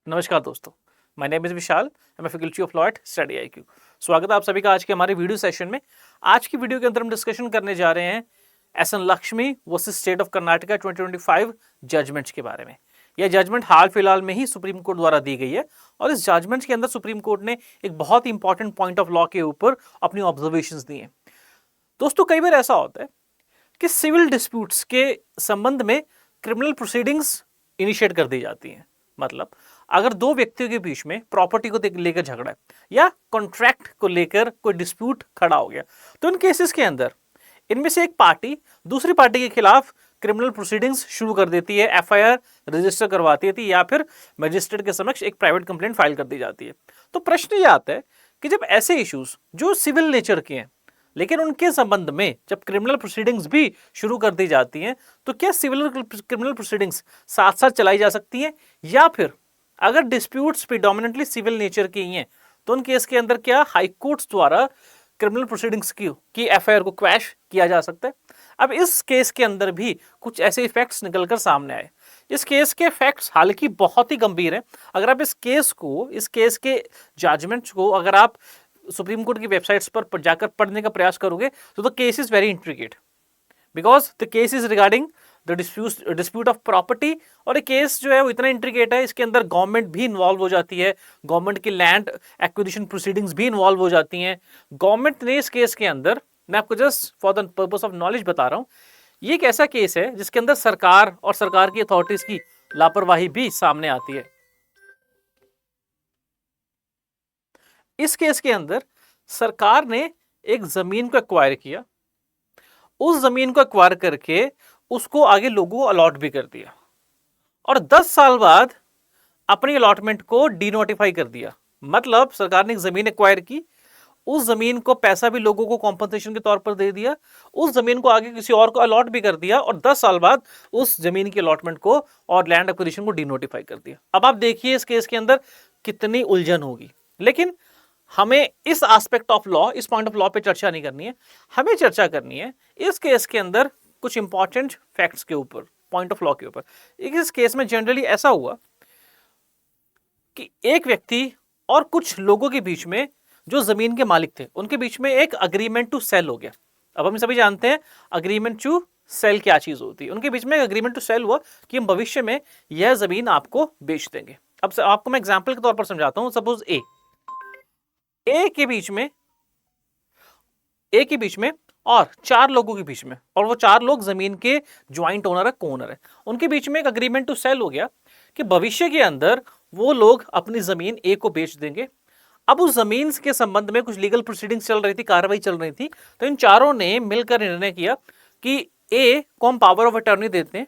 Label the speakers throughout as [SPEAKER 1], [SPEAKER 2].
[SPEAKER 1] नमस्कार दोस्तों, my name is Vishal, I am faculty of law at study IQ। स्वागत है आप सभी का आज के हमारे वीडियो सेशन में। आज की वीडियो के अंदर हम डिस्कशन करने जा रहे हैं S N Lakshmi versus state of Karnataka 2025 judgments के बारे में। यह जजमेंट हाल फिलहाल में ही सुप्रीम कोर्ट द्वारा दी गई है और इस जजमेंट के अंदर सुप्रीम कोर्ट ने एक बहुत ही इंपॉर्टेंट पॉइंट ऑफ लॉ के ऊपर अपनी ऑब्जर्वेशंस दी हैं। दोस्तों, कई बार ऐसा होता है कि सिविल डिस्प्यूट्स के संबंध में क्रिमिनल प्रोसीडिंग्स इनिशिएट कर दी जाती हैं। मतलब अगर दो व्यक्तियों के बीच में प्रॉपर्टी को लेकर झगड़ा है या कॉन्ट्रैक्ट को लेकर कोई डिस्प्यूट खड़ा हो गया, तो इन केसेस के अंदर इनमें से एक पार्टी दूसरी पार्टी के खिलाफ क्रिमिनल प्रोसीडिंग्स शुरू कर देती है, FIR रजिस्टर करवाती है या फिर मजिस्ट्रेट के समक्ष एक प्राइवेट कंप्लेंट फाइल कर दी जाती है। तो प्रश्न ये आता है कि जब ऐसे इश्यूज जो सिविल नेचर के हैं लेकिन उनके संबंध में जब क्रिमिनल प्रोसीडिंग्स भी शुरू कर दी जाती हैं, तो क्या सिविल क्रिमिनल प्रोसीडिंग्स साथ साथ चलाई जा सकती हैं, या फिर अगर डिस्प्यूट्स प्रीडोमिनेंटली सिविल नेचर की हैं तो उन केस के अंदर क्या हाई कोर्ट्स द्वारा क्रिमिनल प्रोसीडिंग्स की FIR को क्वैश किया जा सकता है। अब इस केस के अंदर भी कुछ ऐसे फैक्ट्स निकलकर सामने आए। इस केस के फैक्ट्स हालांकि बहुत ही गंभीर हैं। अगर आप इस केस के जजमेंट्स को अगर आप सुप्रीम कोर्ट की वेबसाइट्स पर जाकर पढ़ने का प्रयास करोगे तो the case is very intricate, because the case is regarding the dispute of property. और ये केस जो है वो इतना इंट्रिकेट है, इसके अंदर गवर्नमेंट भी इन्वॉल्व हो जाती है, गवर्नमेंट की लैंड एक्विजिशन प्रोसीडिंग्स भी इन्वॉल्व हो जाती हैं। गवर्नमेंट ने इस केस के अंदर, मैं आपको just for the purpose of knowledge बता रहा हूं, ये एक ऐसा केस है जिसके अंदर सरकार और सरकार की अथॉरिटीज की लापरवाही भी सामने आती है। इस केस के अंदर सरकार ने एक जमीन को एक्वायर किया, उस जमीन को एक्वायर करके उसको आगे लोगों को अलॉट भी कर दिया और 10 साल बाद अपनी अलॉटमेंट को डीनोटिफाई कर दिया। मतलब सरकार ने एक जमीन एक्वायर की, उस जमीन को पैसा भी लोगों को कॉम्पनसेशन के तौर पर दे दिया, उस जमीन को आगे किसी और को अलॉट भी कर दिया और 10 साल बाद उस जमीन की अलॉटमेंट को और लैंड एक्विजिशन को डीनोटिफाई कर दिया। अब आप देखिए इस केस के अंदर कितनी उलझन होगी। लेकिन हमें इस एस्पेक्ट ऑफ लॉ, इस पॉइंट ऑफ लॉ पे चर्चा नहीं करनी है, हमें चर्चा करनी है इस केस के अंदर कुछ इंपॉर्टेंट फैक्ट्स के ऊपर, पॉइंट ऑफ लॉ के ऊपर। इस केस में जनरली ऐसा हुआ कि एक व्यक्ति और कुछ लोगों के बीच में जो जमीन के मालिक थे उनके बीच में एक अग्रीमेंट टू सेल हो गया। अब हम सभी जानते हैं अग्रीमेंट टू सेल क्या चीज होती है। उनके बीच में अग्रीमेंट टू सेल हुआ कि हम भविष्य में यह जमीन आपको बेच देंगे। अब आपको मैं एग्जाम्पल के तौर पर समझाता हूं। सपोज ए के बीच में और 4 लोगों के बीच में, और वो 4 लोग जमीन के ज्वाइंट ओनर है, को-ओनर है, उनके बीच में एक अग्रीमेंट टू सेल हो गया कि भविष्य के अंदर वो लोग अपनी जमीन ए को बेच देंगे। अब उस जमीन के संबंध में कुछ लीगल प्रोसीडिंग्स चल रही थी, कार्रवाई चल रही थी। तो इन चारों ने मिलकर निर्णय किया कि ए को हम पावर ऑफ अटॉर्नी देते हैं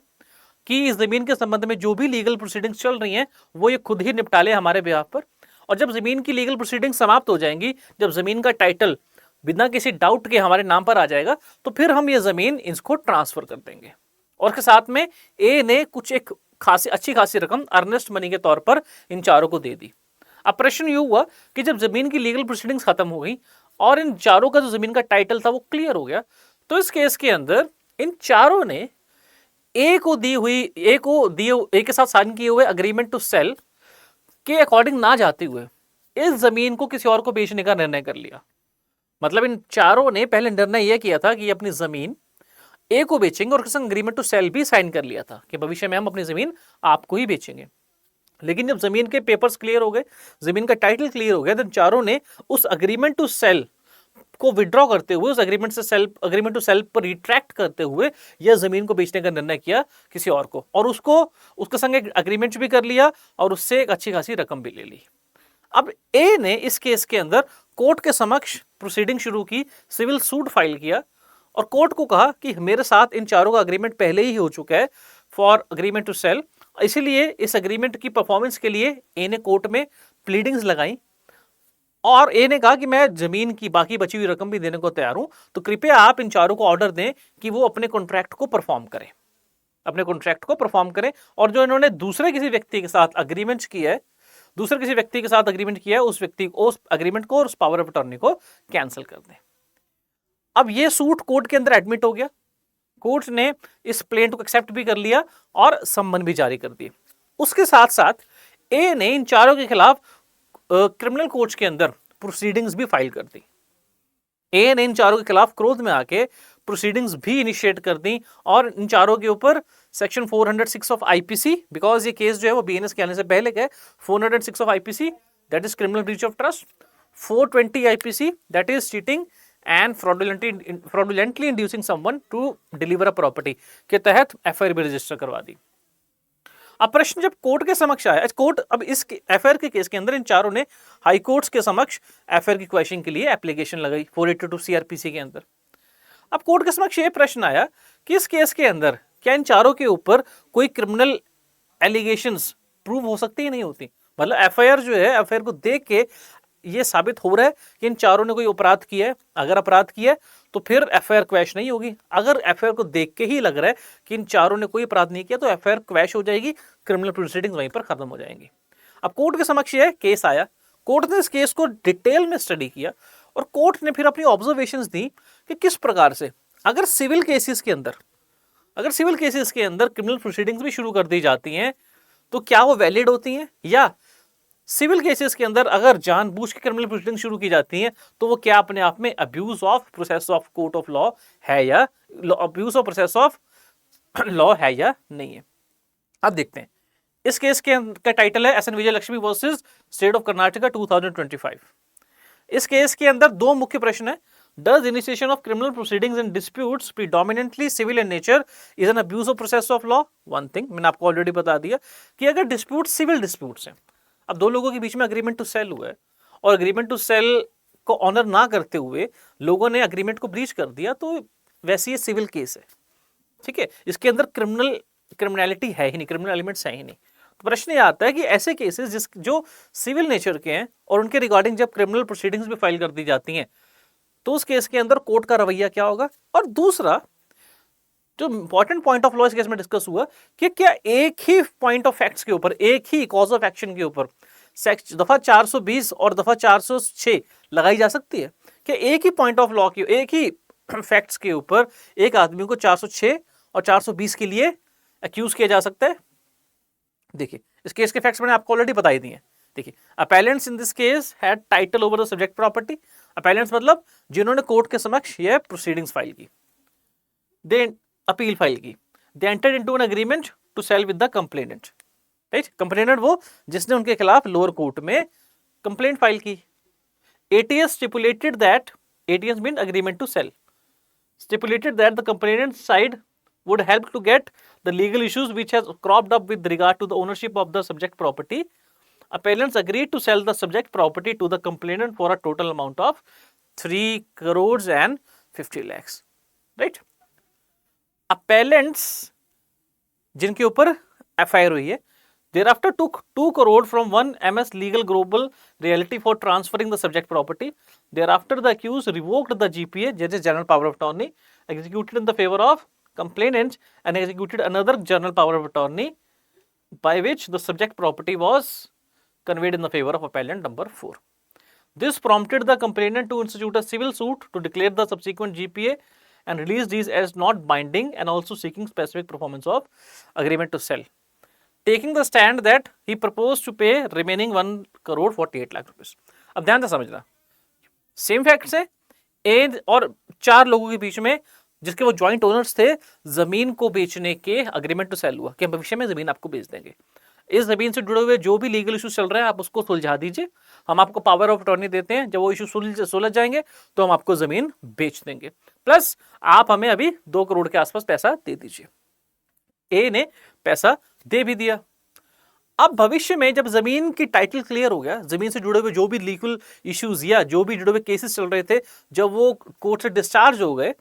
[SPEAKER 1] कि इस जमीन के संबंध में जो भी लीगल प्रोसीडिंग्स चल रही हैं वो ये खुद ही निपटा ले हमारे बिहाफ पर। और जब जमीन की लीगल प्रोसीडिंग समाप्त हो जाएंगी, जब जमीन का टाइटल बिना किसी डाउट के हमारे नाम पर आ जाएगा, तो फिर हम ये जमीन इसको ट्रांसफर कर देंगे। और के साथ में ए ने कुछ एक अच्छी खासी रकम अर्नेस्ट मनी के तौर पर इन चारों को दे दी। अब प्रश्न ये हुआ कि जब जमीन की लीगल प्रोसीडिंग्स खत्म हो गई और इन चारों का जो जमीन का टाइटल था वो क्लियर हो गया, तो इस केस के अंदर इन चारों ने ए के साथ साइन किए हुए अग्रीमेंट टू सेल के अकॉर्डिंग ना जाते हुए इस जमीन को किसी और को बेचने का निर्णय कर लिया। मतलब इन चारों ने पहले निर्णय यह किया था कि अपनी जमीन ए को बेचेंगे और उसके संग एग्रीमेंट टू सेल भी साइन कर लिया था कि भविष्य में हम अपनी जमीन आपको ही बेचेंगे। लेकिन जब जमीन के पेपर्स क्लियर हो गए, जमीन का टाइटल क्लियर हो गया, तो चारों ने उस अग्रीमेंट टू सेल को विड्रॉ करते हुए, उस अग्रीमेंट टू सेल पर रिट्रैक्ट करते हुए यह जमीन को बेचने का निर्णय किया किसी और को, और उसके संग एक अग्रीमेंट भी कर लिया और उससे एक अच्छी खासी रकम भी ले ली। अब ए ने इस केस के अंदर कोर्ट के समक्ष प्रोसीडिंग शुरू की, सिविल सूट फाइल किया और कोर्ट को कहा कि मेरे साथ इन चारों का अग्रीमेंट पहले ही हो चुका है फॉर अग्रीमेंट टू सेल, इसीलिए इस अग्रीमेंट की परफॉर्मेंस के लिए ए ने कोर्ट में प्लीडिंग्स लगाई और ए ने कहा कि मैं जमीन की बाकी बची हुई रकम भी देने को तैयार हूं, तो कृपया आप इन चारों को ऑर्डर दें कि वो अपने कॉन्ट्रैक्ट को परफॉर्म करें। और जो इन्होंने दूसरे किसी व्यक्ति के साथ अग्रीमेंट किया है, उस व्यक्ति को, उस अग्रीमेंट को और उस पावर ऑफ अटॉर्नी को कैंसिल कर दें। अब ये सूट कोर्ट के अंदर एडमिट हो गया, कोर्ट ने इस प्लेंट को एक्सेप्ट भी कर लिया और सम्मन भी जारी कर दिए। उसके साथ साथ ए ने इन चारों के खिलाफ क्रिमिनल कोर्ट्स के अंदर प्रोसीडिंग्स भी फाइल कर दी। ए ने इन चारों के खिलाफ क्रोध में आके प्रोसीडिंग्स भी इनिशिएट कर दी और इन चारों के ऊपर सेक्शन 406 ऑफ आईपीसी, बिकॉज ये केस जो है वो बीएनएस के आने से पहले का है, 406 of IPC that is criminal breach of trust, 420 IPC that is cheating and fraudulently inducing someone to deliver a property के तहत एफआईआर भी रजिस्टर करवा दी। अब प्रश्न जब कोर्ट के समक्ष आया, कोर्ट अब इस एफआईआर के केस के अंदर इन चारों ने हाई कोर्ट्स के समक्ष एफआईआर की क्वेश्चन के लिए एप्लीकेशन लगाई 482 सीआरपीसी के अंदर। अब कोर्ट के समक्ष ये प्रश्न आया कि इस केस के अंदर क्या इन चारों के ऊपर कोई क्रिमिनल एलिगेशंस प्रूव हो सकती है नहीं होती, मतलब एफआईआर जो है एफआईआर को देख के ये साबित हो रहा है कि इन चारों ने कोई अपराध किया है, अगर अपराध किया है तो फिर एफआईआर क्वैश नहीं होगी। अगर एफआईआर को देख के ही लग रहा है कि इन चारों ने कोई अपराध नहीं किया तो एफआईआर क्वैश हो जाएगी, क्रिमिनल प्रोसीडिंग्स वहीं पर खत्म हो जाएंगी। अब कोर्ट के समक्ष ये केस आया, कोर्ट ने इस केस को डिटेल में स्टडी किया और कोर्ट ने फिर अपनी ऑब्जर्वेशंस दी कि किस प्रकार से अगर सिविल केसेस के अंदर क्रिमिनल प्रोसीडिंग्स भी शुरू कर दी जाती हैं तो क्या वो वैलिड होती हैं, या सिविल केसेस के अंदर अगर जानबूझ के क्रिमिनल प्रोसीडिंग शुरू की जाती हैं तो वो क्या अपने आप में abuse of process of court of law है या abuse of process of law है या नहीं है। अब देखते हैं इस केस का टाइटल है S N Vijayalakshmi versus state of Karnataka 2025। इस केस के अंदर दो मुख्य प्रश्न है। Does initiation of criminal proceedings and disputes predominantly civil in nature is an abuse of process of law? One thing मैंने आपको ऑलरेडी बता दिया कि अगर डिस्प्यूट सिविल डिस्प्यूट्स हैं, अब दो लोगों के बीच में अग्रीमेंट टू सेल हुआ है और अग्रीमेंट टू सेल को ऑनर ना करते हुए लोगों ने अग्रीमेंट को ब्रीच कर दिया तो वैसे ये सिविल केस है, ठीक है, इसके अंदर क्रिमिनलिटी है ही नहीं, क्रिमिनल एलिमेंट्स है ही नहीं। तो प्रश्न ये आता है कि ऐसे केसेस जो सिविल नेचर के हैं और उनके रिगार्डिंग जब क्रिमिनल प्रोसीडिंग्स भी फाइल कर दी जाती हैं तो उस केस के अंदर कोर्ट का रवैया क्या होगा। और दूसरा जो इंपॉर्टेंट पॉइंट ऑफ लॉ इस केस में डिस्कस हुआ कि क्या एक ही पॉइंट ऑफ फैक्ट्स के ऊपर, एक ही कॉज ऑफ एक्शन के ऊपर दफा 420 और दफा 406 लगाई जा सकती है। क्या एक ही पॉइंट ऑफ लॉ के, एक ही फैक्ट्स के ऊपर एक आदमी को 406 और 420 के लिए अक्यूज किया जा सकता है। देखिए इस केस के फैक्ट्स मैंने आपको ऑलरेडी बताई दिए हैं। देखिए appellants in this case had title over the subject property. Appellants मतलब जिन्होंने कोर्ट के समक्ष यह प्रोसीडिंग्स फाइल की, दे अपील फाइल की, they entered into an agreement to sell with the complainant, right. Complainant वो जिसने उनके खिलाफ लोअर कोर्ट में कंप्लेंट फाइल की। ATS stipulated that, ATS mean agreement to sell, stipulated that the complainant side would help to get the legal issues which has cropped up with regard to the ownership of the subject property. Appellants agreed to sell the subject property to the complainant for a total amount of 3 crores and 50 lakhs, right? Appellants जिनके ऊपर FIR हुई है thereafter took 2 crore from one MS Legal Global Realty for transferring the subject property. Thereafter the accused revoked the GPA, that is general power of attorney, executed in the favor of complainant and executed another general power of attorney by which the subject property was conveyed in the favor of appellant number 4. This prompted the complainant to institute a civil suit to declare the subsequent GPA and release these as not binding and also seeking specific performance of agreement to sell, taking the stand that he proposed to pay remaining 1 crore 48 lakh rupees. अब ध्यान से समझना, same facts है, ए और 4 लोगों के बीच में जिसके वो जॉइंट ओनर्स थे, जमीन को बेचने के अग्रीमेंट टू सेल हुआ कि हम भविष्य में जमीन आपको बेच देंगे। इस जमीन से जुड़े हुए जो भी लीगल इशू चल रहे हैं आप उसको सुलझा दीजिए, हम आपको पावर ऑफ अटॉर्नी देते हैं, जब वो इशू सुलझ जाएंगे तो हम आपको जमीन बेच देंगे, प्लस आप हमें अभी 2 करोड़ के आसपास पैसा दे दीजिए। ए ने पैसा दे भी दिया। अब भविष्य में जब जमीन की टाइटल क्लियर हो गया, जमीन से जुड़े हुए जो भी लीगल इश्यूज या जो भी जुड़े हुए केसेस चल रहे थे, जब वो कोर्ट से डिस्चार्ज हो गए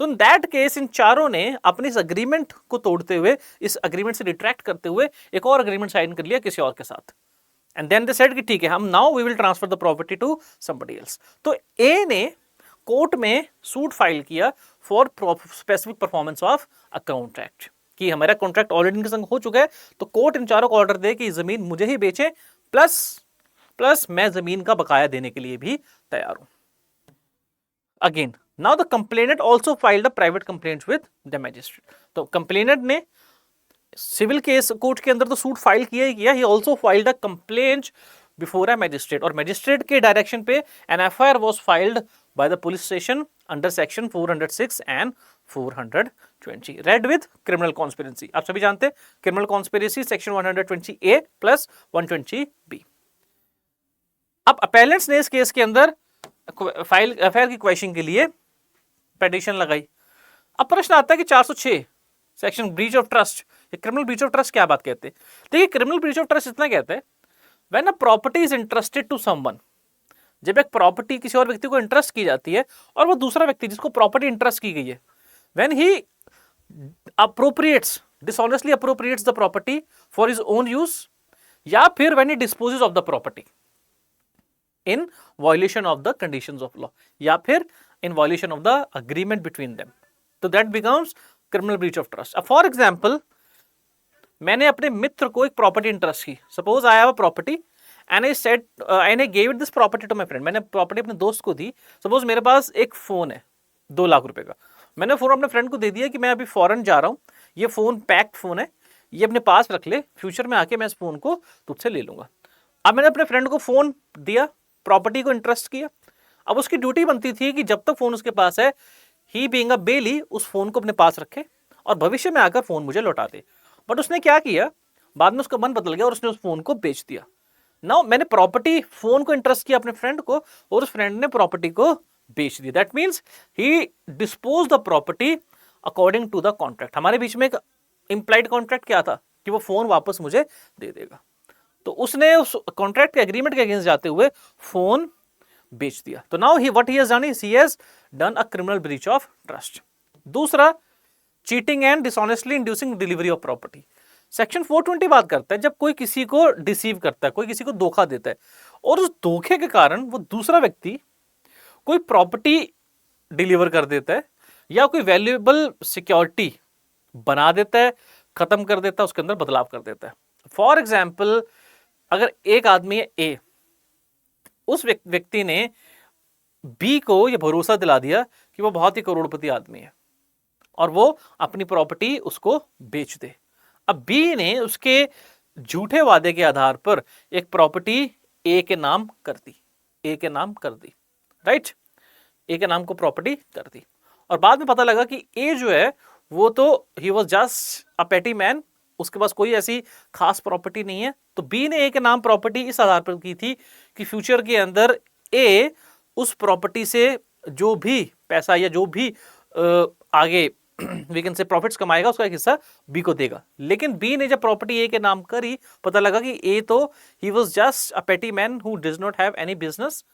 [SPEAKER 1] तो इन दैट केस इन चारों ने अपने इस अग्रीमेंट को तोड़ते हुए, इस अग्रीमेंट से रिट्रैक्ट करते हुए एक और अग्रीमेंट साइन कर लिया किसी और के साथ। एंड देन दे सेड कि ठीक है, हम now we will transfer the property to somebody else. तो ए ने कोर्ट में सूट फाइल किया for specific performance of a contract कि हमारा कॉन्ट्रैक्ट ऑलरेडी इनके संग हो चुका है, तो कोर्ट इन चारों को ऑर्डर दे कि जमीन मुझे ही बेचे, प्लस मैं जमीन का बकाया देने के लिए भी तैयार हूं। Again now the complainant also filed a private complaint with the magistrate. तो कंप्लेनेंट ने सिविल केस कोर्ट के अंदर तो सूट फाइल किया ही किया, he also filed a complaint before a magistrate, और मैजिस्ट्रेट के डायरेक्शन पे an FIR was filed by the police station under section 406 and 420, read with criminal conspiracy. आप सभी जानते हैं क्रिमिनल कॉन्स्पिरेसी सेक्शन 120 ए प्लस 120 बी। अब अपेलेंट्स ने इस केस के अंदर फाइल एफआईआर की क्वेश्चन के लिए पिटीशन लगाई। अब प्रश्न आता है कि 406 section breach of trust, criminal breach of trust क्या बात कहते हैं? देखिए क्रिमिनल ब्रीच ऑफ ट्रस्ट इतना कहते हैं, when a property is entrusted to someone, जब एक प्रॉपर्टी किसी और व्यक्ति को इंटरेस्ट की जाती है और वो दूसरा व्यक्ति जिसको प्रॉपर्टी इंटरेस्ट की गई है, when he appropriates dishonestly appropriates the property for his own use, या फिर when he disposes of the property in violation of the conditions of law, या फिर in violation of the agreement between them, तो that becomes criminal breach of trust। अब for example मैंने अपने मित्र को एक प्रॉपर्टी इंटरेस्ट की, suppose I have a property and I said I gave it this property to my friend, मैंने property अपने दोस्त को दी। सपोज मेरे पास एक फोन है 2 लाख रुपए का, मैंने फोन अपने फ्रेंड को दे दिया कि मैं अभी फॉरेन जा रहा हूँ, ये फोन पैक्ड फोन है, ये अपने पास रख ले, फ्यूचर में आके मैं इस फोन को तुझसे ले लूंगा। अब मैंने अपने फ्रेंड को फोन दिया, प्रॉपर्टी को इंटरेस्ट किया। अब उसकी ड्यूटी बनती थी कि जब तक फोन उसके पास है, ही बीइंग अ बेली उस फोन को अपने पास रखे और भविष्य में आकर फोन मुझे लौटा दे। बट उसने क्या किया, बाद में उसका मन बदल गया और उसने उस फोन को बेच दिया। नाउ मैंने प्रॉपर्टी फोन को इंटरेस्ट किया अपने फ्रेंड को और उस फ्रेंड ने प्रॉपर्टी को बेच दी। That means he dispose the property according to the contract. हमारे बीच में एक इंप्लाइड कॉन्ट्रैक्ट क्या था कि वो फोन वापस मुझे दे देगा, तो उसने उस कॉन्ट्रैक्ट के एग्रीमेंट के अगेंस्ट जाते हुए फोन बेच दिया। तो now he what he has done is he has done a criminal breach of trust. दूसरा, cheating and dishonestly inducing delivery of property. Section 420 बात करता है जब कोई किसी को डिसीव करता है, कोई किसी को धोखा देता है और उस धोखे के कारण वो दूसरा व्यक्ति कोई प्रॉपर्टी डिलीवर कर देता है या कोई वैल्यूएबल सिक्योरिटी बना देता है, खत्म कर देता है, उसके अंदर बदलाव कर देता है। फॉर एग्जाम्पल, अगर एक आदमी है ए, उस व्यक्ति ने बी को यह भरोसा दिला दिया कि वो बहुत ही करोड़पति आदमी है और वो अपनी प्रॉपर्टी उसको बेच दे। अब बी ने उसके झूठे वादे के आधार पर एक प्रॉपर्टी ए के नाम कर दी, राइट, ए के नाम को प्रॉपर्टी कर दी और बाद में पता लगा कि ए जो है वो तो ही वॉज जस्ट अ पेटी मैन, उसके पास कोई ऐसी खास प्रॉपर्टी नहीं है। तो बी ने ए के नाम प्रॉपर्टी इस आधार पर की थी कि फ्यूचर के अंदर ए उस प्रॉपर्टी से जो भी पैसा या जो भी आगे वी कैन से प्रॉफिट्स कमाएगा उसका एक हिस्सा बी को देगा। लेकिन बी ने जब प्रॉपर्टी ए के नाम करी, पता लगा कि ए तो ही वाज जस्ट अ पेटी man who does not have any business,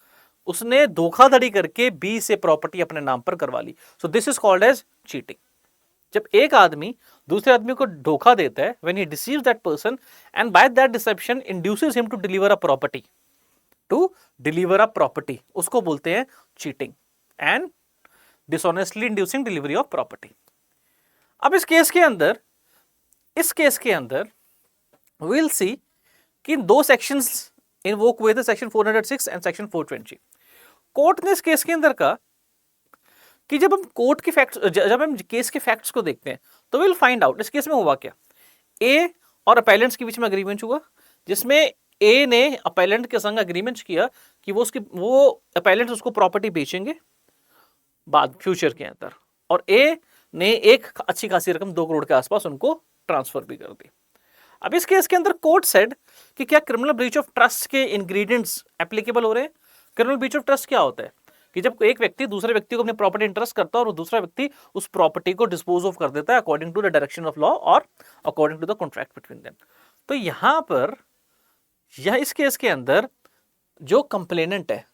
[SPEAKER 1] उसने धोखाधड़ी करके बी से प्रॉपर्टी अपने नाम पर करवा ली। So this is called as cheating. जब एक आदमी दूसरे आदमी को धोखा देता है, when he deceives that person and by that deception induces him to deliver a property, उसको बोलते हैं cheating and dishonestly inducing delivery of property। अब इस केस के अंदर we'll see कि 2 सेक्शंस इन्वोक हुए थे, सेक्शन 406 एंड सेक्शन 420। कोर्ट ने इस केस के अंदर कहा कि जब हम केस के फैक्ट्स को देखते हैं तो विल फाइंड आउट इस केस में हुआ क्या। ए और अपेलेंट्स के बीच में अग्रीमेंट हुआ जिसमें ए ने अपेलेंट के संग अग्रीमेंट किया कि वो अपेलेंट उसको प्रॉपर्टी बेचेंगे बाद फ्यूचर के अंदर, और ए ने एक अच्छी खासी रकम 2 करोड़ के आसपास उनको ट्रांसफर भी कर दी। अब इस केस के अंदर कोर्ट सेड कि क्या क्रिमिनल ब्रीच ऑफ ट्रस्ट के इंग्रेडिएंट्स एप्लीकेबल हो रहे हैं। क्रिमिनल ब्रीच ऑफ ट्रस्ट क्या होता है कि जब एक व्यक्ति दूसरे व्यक्ति को अपनी प्रॉपर्टी इंटरेस्ट करता है और वो दूसरा व्यक्ति उस प्रॉपर्टी को डिस्पोज ऑफ कर देता है according to the direction of law और according to the contract between them. तो यहां पर इस केस के अंदर जो कंप्लेनेंट है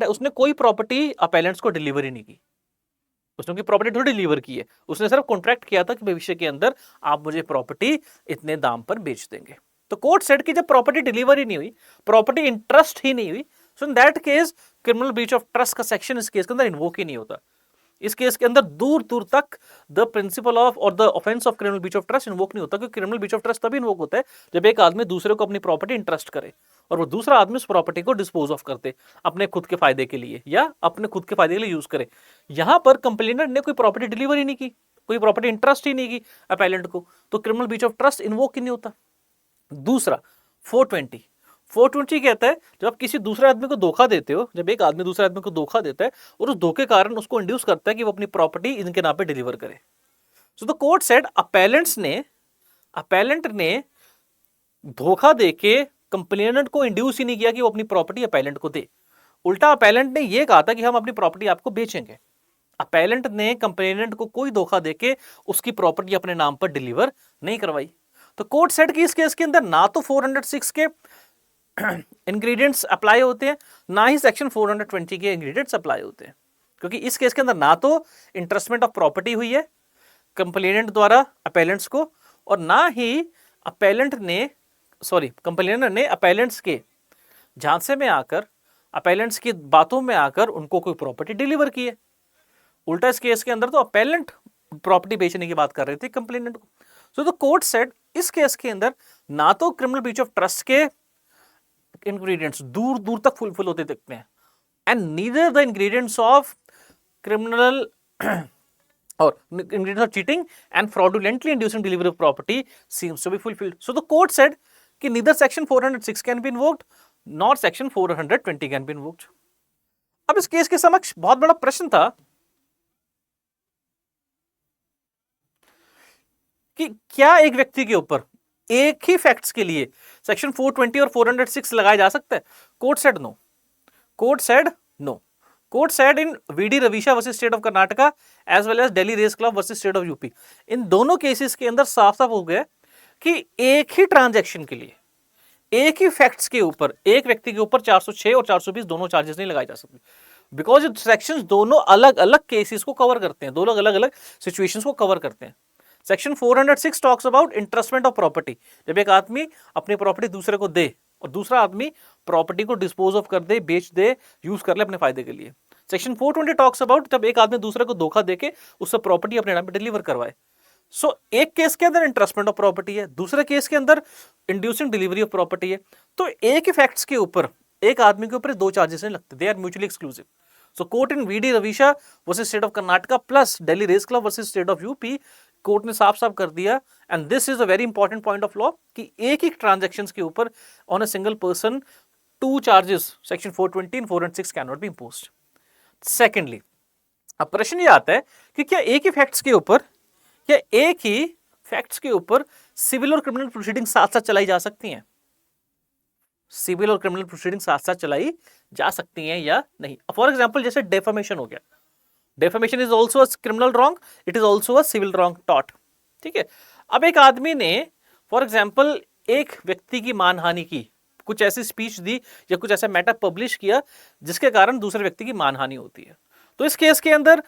[SPEAKER 1] उसने कोई प्रॉपर्टी अपेलेंट्स को डिलीवर ही नहीं की, उसने कोई प्रॉपर्टी थोड़ी डिलीवर की है, उसने सिर्फ कॉन्ट्रैक्ट किया था कि भविष्य के अंदर आप मुझे प्रॉपर्टी इतने दाम पर बेच देंगे। तो कोर्ट सेड कि जब प्रॉपर्टी डिलीवर ही नहीं हुई, प्रॉपर्टी इंटरेस्ट ही नहीं हुई, so in that case criminal breach of trust का सेक्शन इस केस के अंदर इन्वोक ही नहीं होता। इस केस के अंदर दूर दूर तक द प्रिंसिपल ऑफ और the offence of criminal breach of trust invoke नहीं होता, क्योंकि क्रिमिनल ब्रीच ऑफ ट्रस्ट तभी इन्वोक होता है जब एक आदमी दूसरे को अपनी प्रॉपर्टी इंटरेस्ट करे और वो दूसरा आदमी उस प्रॉपर्टी को डिस्पोज ऑफ करते अपने खुद के फायदे के लिए या अपने खुद के फायदे के लिए यूज करे। यहां पर कंप्लेनेंट ने कोई प्रॉपर्टी डिलीवर ही नहीं की, कोई प्रॉपर्टी इंटरेस्ट ही नहीं की अपेलेंट को, तो criminal breach of trust invoke ही नहीं होता। दूसरा 420 कहता है जब आप किसी दूसरे आदमी को धोखा देते हो, जब एक आदमी दूसरे आदमी को धोखा देता है और उस धोखे के कारण उसको इंड्यूस करता है कि वो अपनी प्रॉपर्टी इनके नाम पे डिलीवर करे। सो द कोर्ट सेड अपेलेंट ने धोखा देके कंप्लेनेंट को इंड्यूस ही नहीं किया कि वो अपनी प्रॉपर्टी अपेलेंट को दे। उल्टा अपेलेंट ने यह कहा था कि हम अपनी प्रॉपर्टी आपको बेचेंगे। अपेलेंट ने कंप्लेनेंट को कोई धोखा देके उसकी प्रॉपर्टी अपने नाम पर डिलीवर नहीं करवाई। तो कोर्ट सेड कि इस केस के अंदर ना तो 406 के इंग्रेडिएंट्स अप्लाई होते हैं, ना ही सेक्शन 420 के इंग्रेडिएंट्स अप्लाई होते हैं, क्योंकि इस केस के अंदर ना तो इंटरेस्टमेंट ऑफ प्रॉपर्टी हुई है कंप्लेनेंट द्वारा अपेलेंट्स को, और ना ही कंप्लेनेंट ने अपेलेंट्स के झांसे में आकर, अपेलेंट्स की बातों में आकर उनको कोई प्रॉपर्टी डिलीवर की है। उल्टा इस केस के अंदर तो अपेलेंट प्रॉपर्टी बेचने की बात कर रहे थे कंप्लेनेंट को। सो द कोर्ट सेड इस केस के अंदर ना तो क्रिमिनल ब्रीच ऑफ ट्रस्ट के इंग्रेडिएंट्स दूर दूर तक फुलफिल होते दिखते हैं, and neither the ingredients of criminal or ingredients of cheating and fraudulently inducing delivery of property seems to be fulfilled. So the court said कि neither section 406 can be invoked nor section 420 can be invoked. अब इस case के समक्ष बहुत बड़ा प्रश्न था कि क्या एक व्यक्ति के ऊपर एक ही फैक्ट्स के लिए सेक्शन 420 और 406 लगाया जा सकता है। Court said no. Court said in V D Ravisha versus state of Karnataka as well as Delhi race club versus state of UP, इन दोनों केसेस के अंदर साफ साफ हो गया कि एक ही ट्रांजैक्शन के लिए एक ही फैक्ट्स के ऊपर एक व्यक्ति के ऊपर 406 और 420 दोनों चार्जेस नहीं लगाए जा सकते, बिकॉज सेक्शंस दोनों अलग अलग केसेस को कवर करते हैं, दोनों अलग अलग सिचुएशंस को कवर करते हैं। Section 406 talks about entrustment of property, जब एक आदमी अपनी प्रॉपर्टी दूसरे को दे और दूसरा आदमी प्रॉपर्टी को डिस्पोज ऑफ कर दे, बेच दे, यूज कर ले अपने फायदे के लिए। सेक्शन 420 टॉक्स अबाउट जब एक आदमी दूसरे को धोखा देके उससे प्रॉपर्टी अपने नाम पे डिलीवर करवाए। सो एक केस के अंदर इंटरेस्टमेंट ऑफ प्रॉपर्टी है, दूसरे केस के अंदर इंड्यूसिंग डिलीवरी ऑफ प्रॉपर्टी है, तो एक ही फैक्ट्स के ऊपर एक आदमी के ऊपर दो चार्जेस नहीं लगते, they are mutually exclusive. So court in V D Ravisha versus state of Karnataka plus Delhi race club versus state of UP, court ने साफ साफ कर दिया, and this is a very important point of law, कि एक ही ट्रांजैक्शंस के ऊपर on a single person two charges section 420 and 406 can not be imposed. Secondly, अब प्रश्न ये आता है कि क्या एक ही फैक्ट्स के ऊपर सिविल और क्रिमिनल प्रोसीडिंग साथ साथ चलाई जा सकती हैं? सिविल और क्रिमिनल प्रोसीडिंग साथ साथ चलाई जा सकती हैं या नहीं? फॉर एग्जांपल जैसे डेफेमेशन हो गया, defamation is also a criminal wrong, it is also a civil wrong टॉट। ठीक है, अब एक आदमी ने फॉर एग्जांपल एक व्यक्ति की मानहानि की, कुछ ऐसी स्पीच दी या कुछ ऐसा मैटर पब्लिश किया जिसके कारण दूसरे व्यक्ति की मानहानि होती है, तो इस केस के अंदर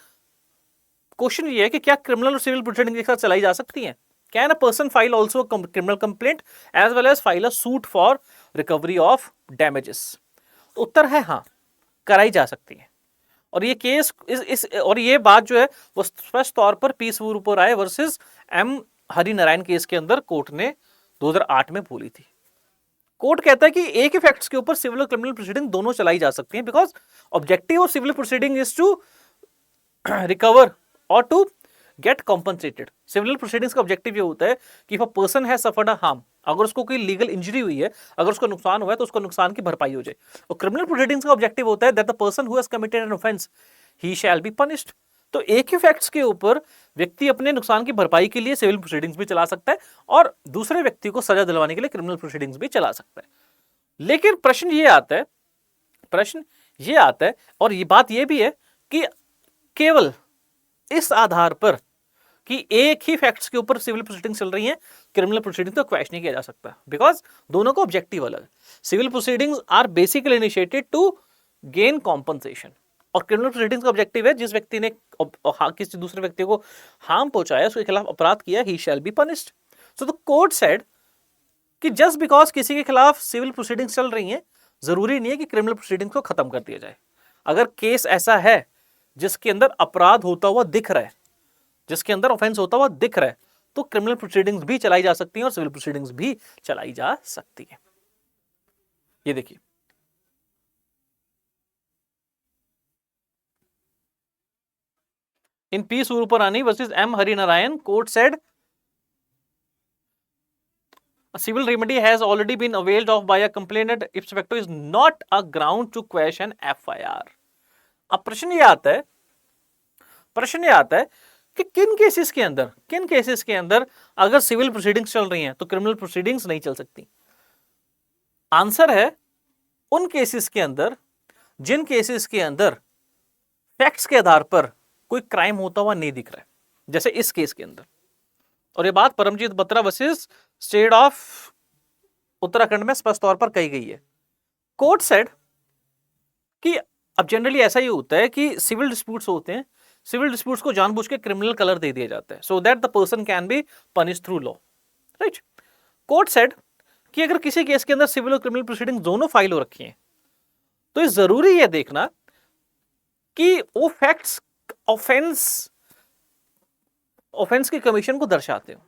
[SPEAKER 1] क्वेश्चन ये है कि क्या क्रिमिनल और सिविल प्रोसीडिंग एक साथ चलाई जा सकती हैं? Can a person file also criminal complaint as well as file a suit for recovery of damages? तो उत्तर है हाँ, कराई जा सकती है। और ये केस और ये बात जो है वो स्पष्ट तौर पर P Swaroop Rai versus M Harinarayan case के अंदर कोर्ट ने 2008 में बोली थी। कोर्ट कहता है कि एक ही फैक्ट्स के ऊपर सिविल और क्रिमिनल प्रोसीडिंग दोनों चलाई जा सकती हैं, because objective of civil proceeding is to recover और to get compensated. Civil proceedings का ऑब्जेक्टिव ये होता है कि if a person has suffered a harm, अगर उसको कोई लीगल इंजरी हुई है, अगर उसको नुकसान हुआ है तो उसको नुकसान की भरपाई हो जाए। और क्रिमिनल प्रोसीडिंग्स का ऑब्जेक्टिव होता है that the person who has committed an offence he shall be punished. तो एक ही फैक्ट्स के ऊपर व्यक्ति अपने नुकसान की भरपाई के लिए सिविल प्रोसीडिंग्स भी चला सकता है और दूसरे व्यक्ति को सजा दिलवाने के लिए क्रिमिनल प्रोसीडिंग्स भी चला सकता है। लेकिन प्रश्न ये आता है और ये बात ये भी है कि केवल इस आधार पर कि एक ही फैक्ट्स के ऊपर सिविल प्रोसीडिंग चल रही हैं, क्रिमिनल प्रोसीडिंग तो क्वेश्चन नहीं किया जा सकता, बिकॉज दोनों का ऑब्जेक्टिव अलग है। Civil proceedings are basically initiated to gain compensation, और क्रिमिनल प्रोसीडिंग्स का ऑब्जेक्टिव है जिस व्यक्ति ने किसी दूसरे व्यक्ति को हार्म पहुंचाया, उसके खिलाफ अपराध किया, he shall be punished. So the court said कि जस्ट बिकॉज किसी के खिलाफ सिविल प्रोसीडिंग्स चल रही हैं, जरूरी नहीं है कि क्रिमिनल प्रोसीडिंग्स को खत्म कर दिया जाए। अगर केस ऐसा है जिसके अंदर अपराध होता हुआ दिख रहा है, जिसके अंदर ऑफेंस होता हुआ दिख रहा है, तो क्रिमिनल प्रोसीडिंग्स भी चलाई जा सकती हैं और सिविल प्रोसीडिंग्स भी चलाई जा सकती हैं। ये देखिए, In P. Surupurani versus M. Harinarayan, court said a civil remedy has already been availed of by a complainant ipso facto is not a ground to quash an FIR. अब प्रश्न ये आता है कि किन केसेस के अंदर अगर सिविल प्रोसीडिंग्स चल रही हैं तो क्रिमिनल प्रोसीडिंग्स नहीं चल सकती। आंसर है उन केसेस के अंदर जिन केसेस के अंदर फैक्ट्स के आधार पर कोई क्राइम होता हुआ नहीं दिख रहा है, जैसे इस केस के अंदर। और ये बात Paramjeet Batra versus state of Uttarakhand में स्पष्ट तौर पर कही गई है। कोर्ट सेड कि अब जनरली ऐसा ही होता है कि सिविल डिस्प्यूट्स होते हैं, सिविल डिस्प्यूट्स को जानबूझ के क्रिमिनल कलर दे दिया जाता है so that the person can be punish through law, right. Court said कि अगर किसी केस के अंदर सिविल और क्रिमिनल प्रोसीडिंग दोनों फाइल हो रखी हैं तो ये जरूरी है देखना कि वो फैक्ट्स ऑफेंस की कमीशन को दर्शाते हो।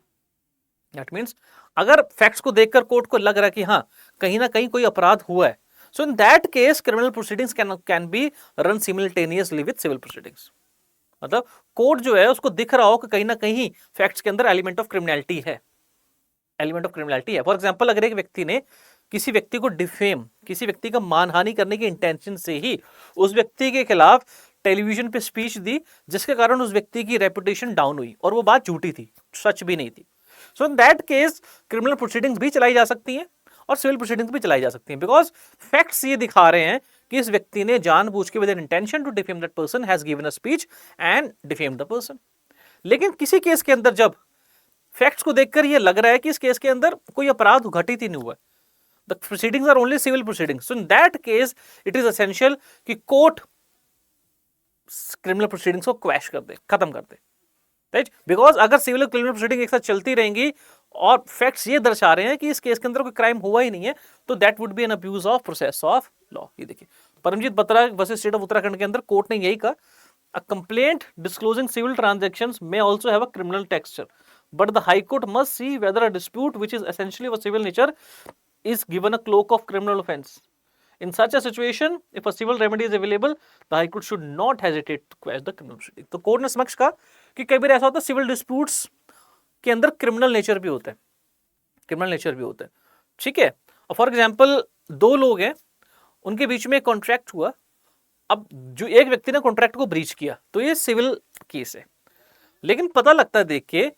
[SPEAKER 1] दैट मीन्स अगर फैक्ट्स को देखकर कोर्ट को लग रहा है कि हाँ कहीं ना कहीं कोई अपराध हुआ है, so in that case criminal proceedings can be run simultaneously with civil proceedings. मतलब कोर्ट जो है उसको दिख रहा हो कि कहीं ना कहीं फैक्ट्स के अंदर एलिमेंट ऑफ क्रिमिनलिटी है। फॉर एग्जाम्पल अगर एक व्यक्ति ने किसी व्यक्ति को डिफेम, किसी व्यक्ति का मानहानि करने की इंटेंशन से ही उस व्यक्ति के खिलाफ टेलीविजन पे स्पीच दी जिसके कारण उस व्यक्ति की रेपुटेशन डाउन हुई और वो बात झूठी थी, सच भी नहीं थी, so in that case criminal proceedings भी चलाई जा सकती हैं और सिविल प्रोसीडिंग्स भी चलाई जा सकती हैं, बिकॉज फैक्ट्स ये दिखा रहे हैं कि इस व्यक्ति ने जानबूझ के with an intention to defame that person has given a speech and defame the person. लेकिन किसी केस के अंदर जब फैक्ट्स को देखकर ये लग रहा है कि इस केस के अंदर कोई अपराध घटित ही नहीं हुआ, the proceedings are only civil proceedings, so in that case it is essential कि कोर्ट क्रिमिनल प्रोसीडिंग्स को क्वैश कर दे, खत्म कर दे, राइट। बिकॉज अगर सिविल और क्रिमिनल प्रोसीडिंग एक साथ चलती रहेंगी और फैक्ट्स ये दर्शा रहे हैं कि इस केस के अंदर कोई क्राइम हुआ ही नहीं है, तो that would be an abuse of process of law. ये देखिए Paramjeet Batra versus state of Uttarakhand के अंदर कोर्ट ने यही कहा, a complaint disclosing civil transactions may also have a criminal texture, but the High Court must see whether a dispute which is essentially of a civil nature is given a cloak of criminal offense. In such a situation, if a civil remedy is available, the High Court should not hesitate to quash the criminal proceeding. तो court ने समक्ष कहा कि कई बार ऐसा होता है civil disputes के अंदर क्रिमिनल नेचर भी होता है, ठीक है। फॉर एग्जाम्पल दो लोग हैं, उनके बीच में कॉन्ट्रैक्ट हुआ, अब जो एक व्यक्ति ने कॉन्ट्रैक्ट को ब्रीच किया तो ये सिविल केस है, लेकिन पता लगता है देख के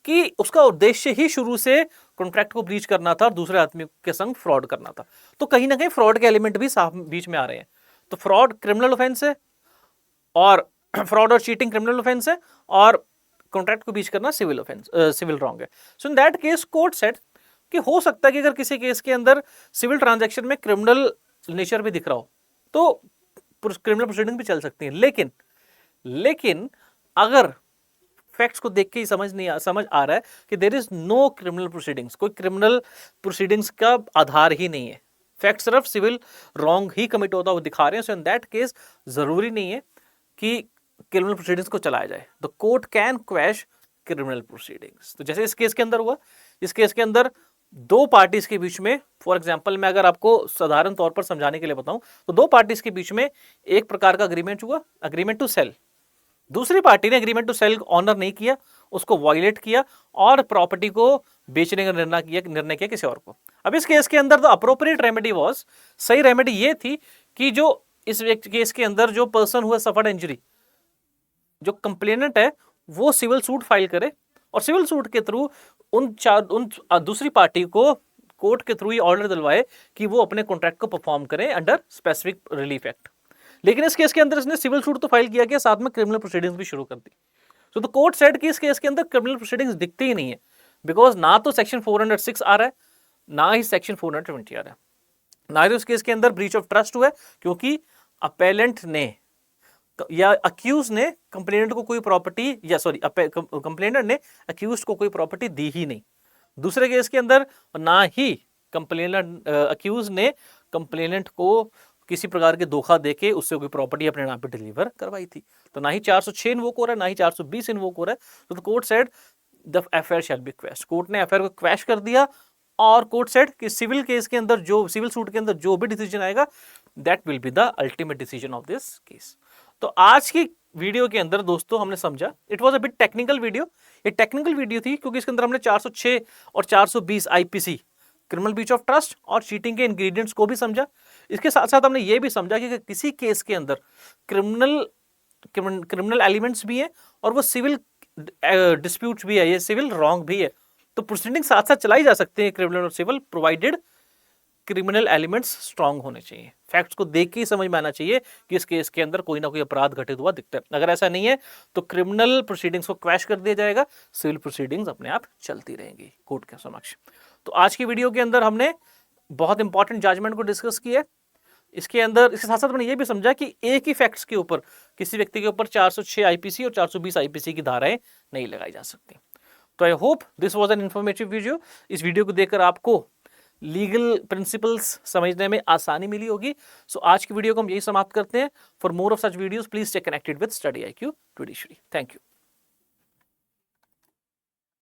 [SPEAKER 1] कि उसका उद्देश्य ही शुरू से कॉन्ट्रैक्ट को ब्रीच करना था और दूसरे आदमी के संग फ्रॉड करना था, तो कहीं ना कहीं फ्रॉड के एलिमेंट भी साफ बीच में आ रहे हैं। तो फ्रॉड क्रिमिनल ऑफेंस है और फ्रॉड और चीटिंग क्रिमिनल ऑफेंस है और कॉन्ट्रैक्ट को ब्रीच करना सिविल रॉन्ग है। So in that case court said कि हो सकता है कि अगर किसी केस के अंदर सिविल ट्रांजैक्शन में क्रिमिनल नेचर भी दिख रहा हो तो क्रिमिनल प्रोसीडिंग भी चल सकती है, लेकिन अगर फैक्ट्स को देख के ही समझ आ रहा है कि there is no criminal proceedings, कोई क्रिमिनल प्रोसीडिंग्स का आधार ही नहीं है, फैक्ट सिर्फ सिविल रॉन्ग ही कमिट होता हुआ दिखा रहे हैं, सो इन दैट केस जरूरी नहीं है कि क्रिमिनल प्रोसीडिंग्स को चलाया जाए, the court can quash criminal proceedings. तो जैसे इस केस के अंदर हुआ, इस केस के अंदर दो पार्टीज के बीच में, फॉर एग्जांपल मैं अगर आपको साधारण तौर पर समझाने के लिए बताऊं तो दो पार्टीज के बीच में एक प्रकार का अग्रीमेंट हुआ, अग्रीमेंट टू सेल। दूसरी पार्टी ने अग्रीमेंट टू सेल ऑनर नहीं किया, उसको वायलेट किया और प्रॉपर्टी को बेचने का निर्णय किया किसी और को। अब इस केस के अंदर द अप्रोप्रिएट रेमेडी वाज, सही रेमेडी ये थी कि जो इस केस के अंदर जो पर्सन हुआ सफर्ड इंजरी, जो कंप्लेनेंट है वो सिविल सूट फाइल करे और सिविल सूट के थ्रू उन दूसरी पार्टी को कोर्ट के थ्रू ये ऑर्डर दिलवाए कि वो अपने कॉन्ट्रैक्ट को परफॉर्म करें अंडर स्पेसिफिक रिलीफ एक्ट। लेकिन इस केस के अंदर इसने सिविल सूट तो फाइल किया गया, साथ में क्रिमिनल प्रोसीडिंग्स भी शुरू कर दी। सो द कोर्ट सेड कि इस केस के अंदर क्रिमिनल प्रोसीडिंग्स दिखती ही नहीं है, बिकॉज ना तो सेक्शन 406 आ रहा है ना ही सेक्शन 420 आ रहा है, ना ही उस केस के अंदर ब्रीच ऑफ ट्रस्ट हुआ है क्योंकि अपेलेंट ने या अक्यूज ने कंप्लेनेंट को कोई प्रॉपर्टी कंप्लेनेंट ने अक्यूज को कोई प्रॉपर्टी दी ही नहीं। दूसरे केस के अंदर ना ही कंप्लेनेंट अक्यूज ने कंप्लेनेंट को किसी प्रकार के धोखा देके उससे कोई प्रॉपर्टी अपने नाम पे डिलीवर करवाई थी, तो ना ही 406 इन्वोक हो रहा है ना ही 420 इन्वोक हो रहा है। तो the court said the FIR shall be quash, court ने एफआईआर को क्वैश कर दिया और कोर्ट सेड कि सिविल केस के अंदर जो सिविल सूट के अंदर जो भी डिसीजन आएगा that will be the ultimate decision of this case. तो आज की वीडियो के अंदर दोस्तों हमने समझा, it was a bit technical video. ये टेक्निकल वीडियो थी क्योंकि इसके अंदर हमने 406 और 420 IPC, criminal breach of trust और चीटिंग के इंग्रेडिएंट्स को भी समझा। इसके साथ साथ हमने ये भी समझा कि किसी केस के अंदर क्रिमिनल एलिमेंट्स भी हैं और वो सिविल डिस्प्यूट्स भी है, ये सिविल रॉन्ग भी है, तो प्रोसीडिंग साथ साथ चलाई जा सकते हैं क्रिमिनल और civil, provided criminal elements strong होने चाहिए। फैक्ट्स को देख के ही समझ में आना चाहिए कि इस केस के अंदर कोई ना कोई अपराध घटित हुआ दिखता है। अगर ऐसा नहीं है तो क्रिमिनल प्रोसीडिंग्स को क्रैश कर दिया जाएगा, सिविल प्रोसीडिंग्स अपने आप चलती रहेंगी कोर्ट के समक्ष। तो आज की वीडियो के अंदर हमने बहुत इंपॉर्टेंट जजमेंट को डिस्कस किया है। इसके अंदर इसके साथ साथ मैंने ये भी समझा कि एक ही फैक्ट्स के ऊपर किसी व्यक्ति के ऊपर 406 आईपीसी और 420 आईपीसी की धाराएं नहीं लगाई जा सकती। तो I hope this was an informative video. इस वीडियो को देखकर आपको लीगल प्रिंसिपल्स समझने में आसानी मिली होगी। सो आज की वीडियो को हम यही समाप्त करते हैं। For more of such videos please stay connected with study IQ judiciary. Thank you.